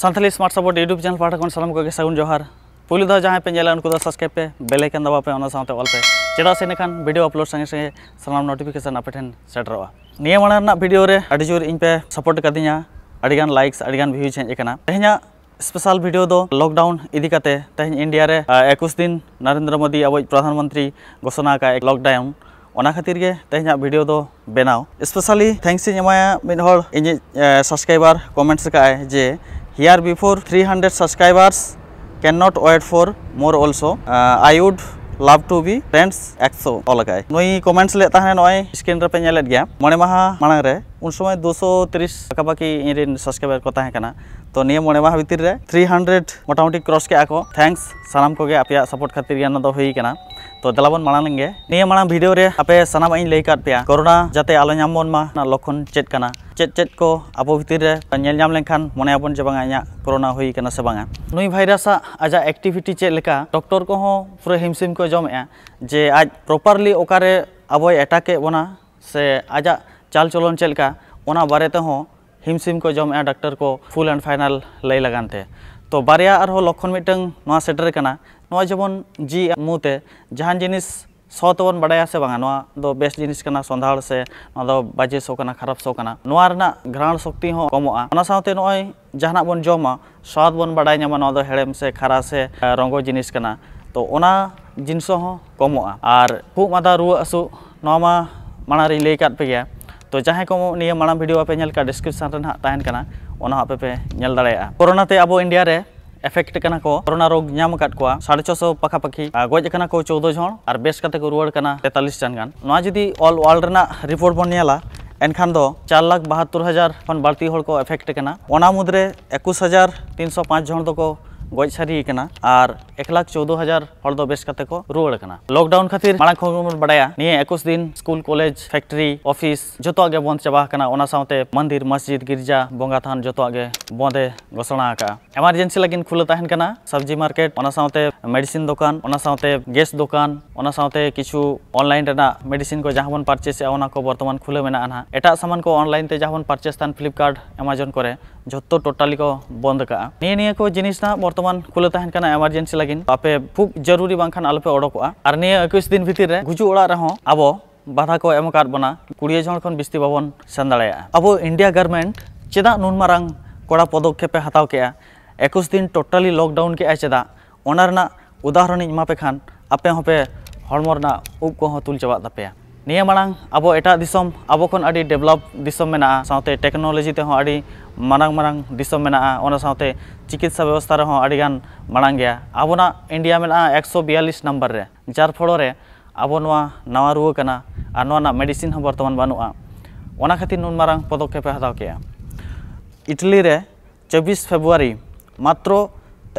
Santali smart support YouTube channel पाठा खन सालाम को सागुन जोहार पुलिस दा जहाँ पे उनको सब्सक्राइब पे बेल आइकन दबा पे साथे ऑल पे चेदा से नेखान वीडियो अपलोड संगे संगे सालाम नोटिफिकेशन आपे ठेन सेटरवा निया माना वीडियो रे अडी जोर इन पे सपोर्ट कदिया अडिगान लाइक्स अडिगान व्यूज हेज एकना तेहना स्पेशल वीडियो दो लॉकडाउन इदी कते तेहन इंडिया रे 21 दिन नरेंद्र मोदी अब प्रधानमंत्री घोषणा का एक लॉकडाउन ओना खातिर गे तेहना वीडियो दो बनाव स्पेशली थैंक्स इन एमाया मिन होल इन सब्सक्राइबर कमेंट्स का जे here before 300 subscribers cannot wait for more also I would love to be friends EXO ओलकाय नई कमेंट्स ले ताहे नय स्क्रीन रे पे नेलेट गया मणे माहा मांग रे उन समय 230 बाकी इन सब्सक्राइबर को ताहे कना तो निये मणे माहा भीतर रे 300 मोटामुटी क्रॉस के आको थैंक्स सानाम को गे आपया सपोर्ट खातिर याना दो होई कना तो दलाबन मांग लेंगे निये मांग वीडियो रे आपे सानाम इन लई काट पेया कोरोना जाते आलो नामबन मा ना लक्षण चेक कना चेक को अब भीतर रे नेल नाम लेखान मने आबन जे बांगा इया कोरोना होई कना से बांगा नुई भाइरसा आजा एक्टिविटी चेक लेका डॉक्टर को हो पूरा हिमसिम को जमे जे आज प्रॉपरली ओकारे अब अटैक बना से आजा चाल चलन चलका ओना बारे ते हो हिमसिम को जमे डॉक्टर को फुल एंड फाइनल लई लगानते तो बारिया आरो लक्षण मिटंग नवा सेटर कना नवा जेबन जी मुते जहान जिनिस सौ तबन बड़ाया से बांगा नवा दो बेस्ट जिनिस कना संधाड़ से नवा दो बाजे सो कना खराब सो कना नवा रना घ्राण शक्ति हो कमोआ ओना साथे नय जहाना बन जमा स्वाद बन बड़ाय न्यामा नवा दो हेड़ेम से खरा से रंगो जिनिस कना तो ओना जिनिस हो कमोआ आर खूब मादा रुआ असु नवा मा मानारी लई काट पे गया तो जहाँ को निये माना वीडियो पे नेल का डिस्क्रिप्शन रे ना ताहन कना ओना आपे पे नेल दाड़ेया कोरोना ते अब इंडिया रे एफेक्ट कना को कोरोना रोग नाम काट को 650 पाखा पाखी गज कना को 14 जन और बेस कते को रुवाड़ कना 43 जन गान नवा जदी ऑल वर्ल्ड रना रिपोर्ट बन नेला एनखान दो 4,72,000 खन बाड़ती होड़ को एफेक्ट कना ओना मुद्रे 21,305 जन दो को गज सारी कना और 1,14,000 हड़ दो बेस कते को रुवाड़ कना लॉकडाउन खातिर मांग खबरन बड़ाया निये 21 दिन स्कूल कॉलेज फैक्ट्री ऑफिस जतो आगे बंद चाबा कना ओना साथे मंदिर मस्जिद गिरजा बोंगा थान जतो आगे बंदे घोषणा का इमरजेंसी लगिन खुला ताहन कना सब्जी मार्केट ओना साथे मेडिसिन दुकान ओना साथे गैस दुकान ओना साथे किछु ऑनलाइन रेना मेडिसिन को जहां बन परचेस ओना को वर्तमान खुले मेना आना एटा सामान को ऑनलाइन ते जहां बन परचेस तान फ्लिपकार्ट अमेजन करे जतो टोटली को बंद का निये को जिनिस ना वर्तमान खुले ताहन कना इमरजेंसी लगिन आपे खूब जरूरी बांखान आलोपे ओडकोआ और निये 21 दिन भीतर रे गुजु ओड़ा रहो अब बाधा को एम काट बना 20 जन खन बिस्ती बाबन सेन दाड़ेया अब इंडिया गवर्नमेंट चेदा नुन मारांग कोड़ा पदक्षेप हताव के 21 दिन टोटली लॉकडाउन के चेदा ओना रना उदाहरण इमा पे खान आपे होपे हड़मो रना उब को तुल चाबा तापेया निये मांग अब एटा दिसम अब खन अडी डेवलप दिसम मेना साथे टेक्नोलॉजी ते हो अडी मांग मांग दिसम मेना ओना साथे चिकित्सा व्यवस्था रे हो अडी गान मांग गया आबोना इंडिया मेना 142 नंबर रे जार फड़ो रे अब नवा रुआ कना और नवा मेडिसिन हो वर्तमान बानुआ ओना खातिर नुन मांग पदक्षेप हताव के इटली रे 24 फेब्रुआरी मात्र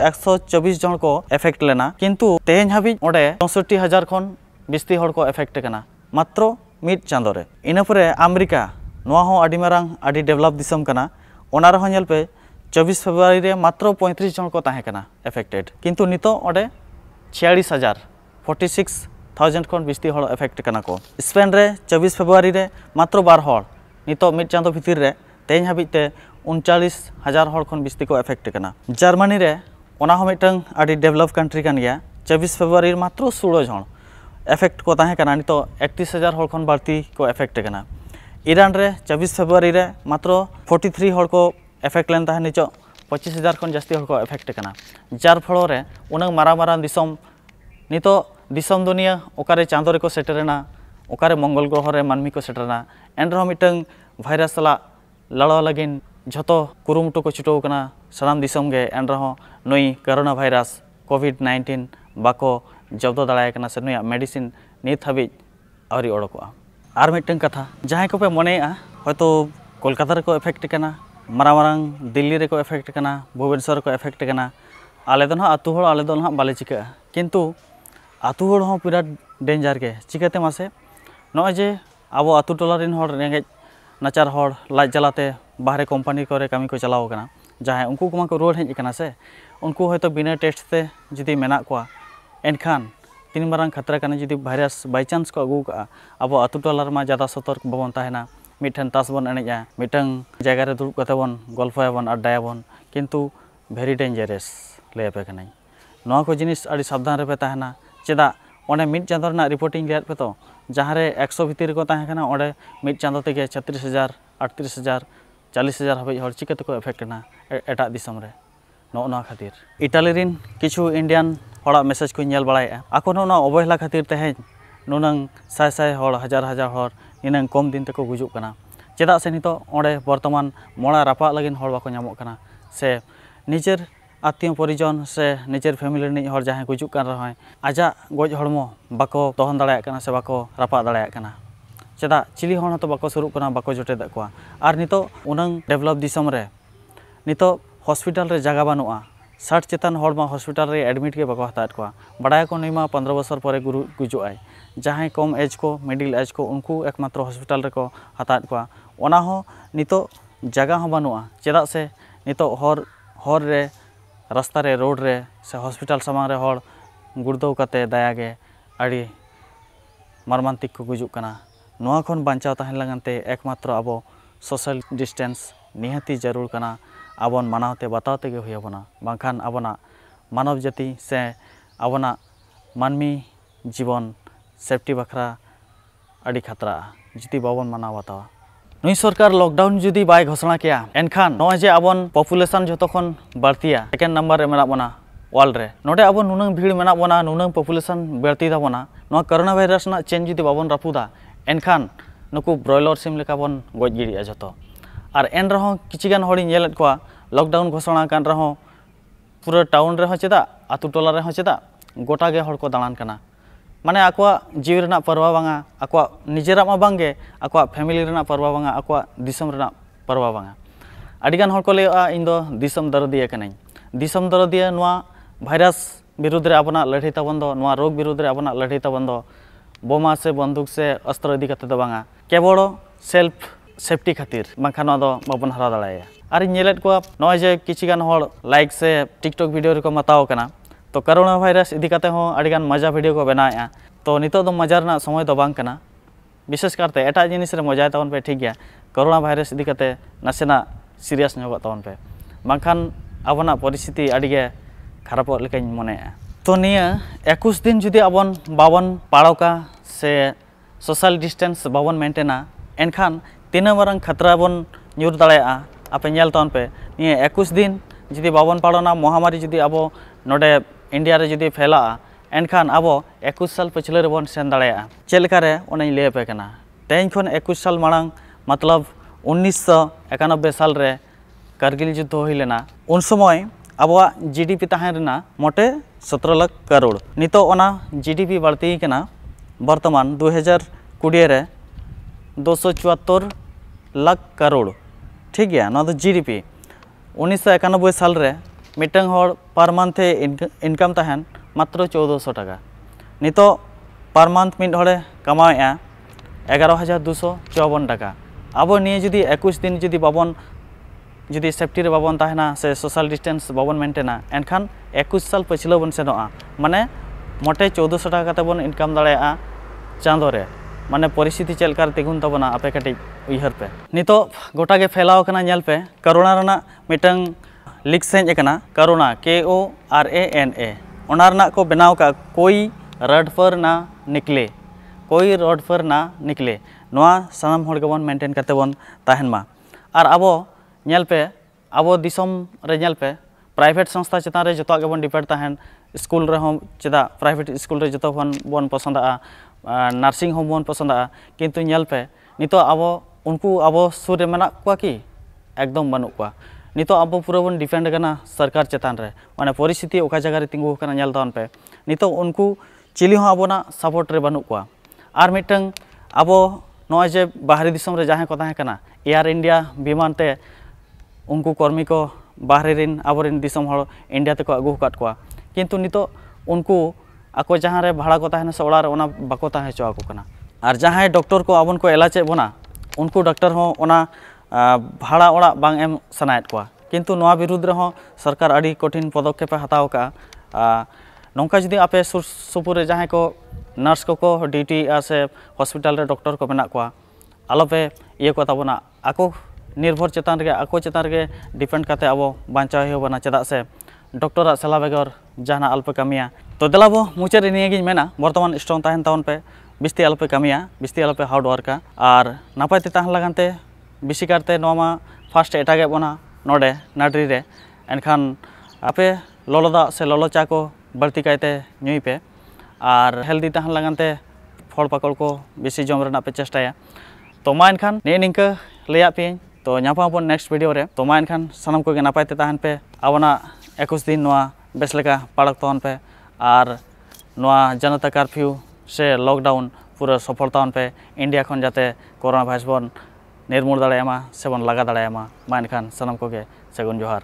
124 जन को एफेक्ट लेना किंतु तेहन हाबी ओडे 64,000 खन बिस्ती हड़ को एफेक्ट कना मात्र मिड चांदो रे इना परे अमेरिका नवा हो अडी मारांग अडी डेवलप दिसम कना ओना रे हो नेल पे 24 फेब्रुआरी रे मात्र 35 जन को ताहे कना एफेक्टेड किंतु नितो ओडे 46,000 खन बिस्ती हड़ एफेक्ट कना को स्पेन रे 24 फेब्रुआरी रे मात्र 12 हड़ नितो मिड चांदो भीतर रे तेहन हाबिते 39,000 हड़ खन बिस्ती को एफेक्ट कना जर्मनी रे ओना हो मिटंग अडी डेवलप कंट्री कन गया 24 फेब्रुआरी मात्र 16 जन एफेक्ट को ताहे कना नितो 31,000 हड़ खन बाड़ती को एफेक्ट कना ईरान रे 24 फेब्रुआरी रे मात्र 43 हड़ को एफेक्ट लेन ताहे निचो 25,000 खन जास्ती हड़ को एफेक्ट कना जार फलो रे उनंग मारा मारा दिसम नितो दिसम दुनिया ओकारे चांदो रे को सेटरेना ओकारे मंगल ग्रह रे मानमी को सेटरना एन रहो मिटंग भाइरस सला लड़ो लगिन झतो कुरुमुटु को छुटो कना साराम दिसम गे एन रहो नई कोरोना भाइरस कोविड-19 बाको जब्दो दाड़ाय कना से नया मेडिसिन नित हाबी आवरी ओडकोआ आर मिटंग कथा जहां को पे मनेया हयतो कोलकाता रे को एफेक्ट कना मारा मारांग दिल्ली रे को एफेक्ट कना भुवनेश्वर को एफेक्ट कना आले दो ना आतु हड़ आले दो ना बाले चिका किंतु आतु हड़ हो बिराट डेंजर के चिकाते मासे नय जे अब आतु टोला रिन हड़ रेंगेज नाचार हड़ लाज जलाते बाहरे कंपनी करे कामी को चलाव कना जहां उनको कुमा को रोड हेज कना से उनको हयतो बिना टेस्ट ते जदी मेना को एनखान तीन मारांग खतरा कना जदी भाइरस बाय चांस को अगू का अब आतु टोला रमा ज्यादा सतर्क बबन ताहेना मिठन तास बन एनेजा मिटंग जगह रे दुड़ कते बन गल्फायाबन अड्डायाबन किंतु भेरी डेंजरस लेपे कनाई नोआ को जिनिस आड़ी सावधान रे पे ताहेना चेदा ओने मिड चांदो रना रिपोर्टिंग लेट पे तो जहाँ रे 100 भीतर को ताहे कना ओडे मिड चांदो तेगे 36,000 38,000 40,000 हाबे हर चिकाते को इफेक्ट ना एटा दिसम रे नोआ खातिर इटाली रिन किछु इंडियन हड़ा मेसेज को नेल बड़ाया आको नोना अवहेला खातिर तेहें नुनंग साय साय हड़ हजार हजार हड़ निनंग कम दिन तक गुजुक कना चेदा से नितो ओडे वर्तमान मोड़ा रापा लगिन हड़ बाको नामोक कना से निजेर आत्मीय परिजन से निजेर फैमिली रिनिज हड़ जहां गुजुक कान रहाय आजा गज हड़मो बाको तहन दाड़ाया कना से बाको रापा दाड़ाया कना चेदा चिली हड़ तो बाको सुरुक कना बाको जोटेद कोआ आर नितो उनंग डेवलप दिसम रे नितो हॉस्पिटल रे जगह बानुआ 60 चेतान हड़ मा हॉस्पिटल रे एडमिट के बाको हतात कोआ बड़ाय को नईमा 15 बछर परे गुजुक आय जहां कम एज को मिडिल एज को उनको एकमात्र हॉस्पिटल रे को हतात कोआ ओना हो नितो जगह हो बानुआ चेदा से नितो हर रे रास्ता रे रोड रे से हॉस्पिटल सामान रे हड़ गुड़दौ काते दायागे आड़ी मर्मांतिक को गुजुक कना नोआ खन बांचाव ताहेन लागते एकमात्र आबो सोशल डिस्टेंस निहाती जरूर कना आबन मानावते बतावते गे हुयबना बांखान आबना मानव जाति से आबना मानमी जीवन सेफ्टी बखरा आड़ी खतरा जुदी बाबन मानाव बतावा नुई सरकार लॉकडाउन जुदी बाय घोषणा किया एनखान नोय जे आबन पॉपुलेशन जतखन बाड़तिया सेकेंड नंबर रे मेना बना वर्ल्ड रे नोडे आबन नुनंग भीड़ मेना बना नुनंग पॉपुलेशन बाड़ती दाबना नो कोरोना वायरस ना चेन जुदी बाबन रापुदा एनखान नुकु ब्रॉयलर सिम लेका बन गज गिड़िया जतो और एन रहो किछिगान हड़ी नेलेत कोआ लॉकडाउन घोषणा कान रहो पूरा टाउन रे हो चेदा आतु टोला रे हो चेदा गोटा गे हड़ को दालान कना माने आकवा जीव रेना परवा बांगा आकवा निजेरा मा बांगे आकवा फैमिली रेना परवा बांगा आकवा दिसम रेना परवा बांगा आडिगान हड़ को लेआ इन दो दिसम दरदिया कनाई दिसम दरदिया नोआ भाइरस विरुद्ध रे आपना लड़ाई ताबन दो नोआ रोग विरुद्ध रे आपना लड़ाई ताबन दो बोमा से बंदूक से अस्त्र इदी कते दो बांगा केवल सेल्फ सेफ्टी खातिर बांखान दो बाबन हरा दाड़ाया और नेलेत को नय जे किछिगान हड़ लाइक से टिकटॉक वीडियो रे को मताव कना तो कोरोना वायरस इदी कते हो आडिगान मजा वीडियो को बनाया तो नितो दो मजा रना समय दो बांग कना विशेष करते एटा जिनिस रे मजा तावन पे ठीक गया कोरोना वायरस इदी कते नासेना सीरियस न्योग तावन पे बांखान आबना परिस्थिति आडिगे खराब लेकाኝ मनेया तो निया 21 दिन जुदी आबन बाबन पाड़ोका से सोशल डिस्टेंस बाबन मेंटेना एनखान तीना मारंग खतरा बन न्यूर दाड़ाया आपे नेल तावन पे निया 21 दिन जुदी बाबन पाड़ोना महामारी जुदी आबो नोडे इंडिया रे जुदी फैला एनखान आबो 21 साल पछले रे बन सेन दाड़ाया चेलका रे ओने ले पे कना तेन खन 21 साल मारंग मतलब 1991 साल रे कारगिल युद्ध हुई लेना उन समय आबोआ जीडीपी ताहें रेना मोटे 17 लाख करोड़ नितो ओना जीडीपी बढ़ती कना वर्तमान 2020 रे 274 लाख करोड़ ठीक गया ना तो जीडीपी 1991 साल रे मिटंग हड़ पर मंथ इनकम ताहें मात्र 1400 टाका नितो पर मंथ मिड हड़े कमाएआ 11,254 टाका अब निये जुदी 21 दिन जुदी बाबन जुदी सेफ्टी रे बाबन ताहेना से सोशल डिस्टेंस बाबन मेंटेना एनखान 21 साल पछिलो बन सेनोआ माने मोटे 1400 टाका कते बन इनकम दाड़ाया चांदो रे माने परिस्थिति चेलकार तिगुन तबना आपे कटि उइहर पे नितो गोटा गे फैलाव कना नेल पे कोरोना रना मिटंग लिक सेंज कना कोरोना KORANA ओना रना को बनाव का कोई रड पर ना निकले कोई रोड पर ना निकले नोआ सानाम हड़ गबन मेंटेन करते बन ताहेन मा और आबो नेल पे आबो दिसम रे नेल पे प्राइवेट संस्था चेतान रे जतो गबन डिपेंड ताहेन स्कूल रे हम चेदा प्राइवेट स्कूल रे जतो बन पसंदा नर्सिंग होम बन पसंदा किंतु नेल पे नितो आबो उनको आबो सुर रे मेना को की एकदम बानु को नितो आबो पूरा बन डिपेंड कना सरकार चेतान रे माने परिस्थिति ओका जगह रे तिंगु कना नेल तान पे नितो उनको चिली हो आबोना सपोर्ट रे बानु को आर मिटंग आबो नय जे बाहरी दिसम रे जहां को ताहे कना एयर इंडिया विमान ते उनको कर्मी को बाहरे रिन आबोरिन दिसम हड़ इंडिया ते को अगु काट को किंतु नितो उनको आको जहां रे भाड़ा को ताहेना से ओड़ा रे ओना बाको ताहे चो आको कना और जहां डॉक्टर को आबन को एलाचे बोना उनको डॉक्टर हो ओना भाड़ा ओड़ा बांग एम सनायत को किंतु नोआ विरुद्ध रे हो सरकार आड़ी कठिन पदक्षेप हताव का नौका जुदी आपे सुर सुपुर रे जहां को नर्स को ड्यूटी से हॉस्पिटल रे डॉक्टर को मेना को आलोपे ये को ताबना आको निर्भर चेतान रे आको चेतान रे डिपेंड काते अब बांचाव हो बना चेदा से डॉक्टर सलाह बेगर जहां अल्प कमिया तो देलाबो मुचे रे नियगिन मेना बर्तमान स्ट्रॉन्ग ताहन ताउन पे बिस्ती अल्प कमिया बिस्ती अल्प हार्ड वर्का और नापायते ताहन लगानते बिसी करते नोमा फास्ट एटागे बना नोडे नाडरी रे एनखान आपे ललोदा से ललो चा को बढ़ती कायते नुई पे और हेल्दी ताहन लगानते फल पाकड़ को बेसी जम रना पे चेष्टाया तो मा एनखान ने निंका लैया पे तो नापाबन नेक्स्ट वीडियो रे तो मा एनखान सानम को नापायते ताहन पे आवना 21 दिन नोआ बेस लेका पाड़क तहन पे और नोआ जनता कर्फ्यू से लॉकडाउन पूरा सफलता पे इंडिया खन जाते कोरोना भाइरस बन निर्मूल दाड़ेयामा से बन लगा दाड़ेयामा मा एनखान सानम को सगुन जोहार।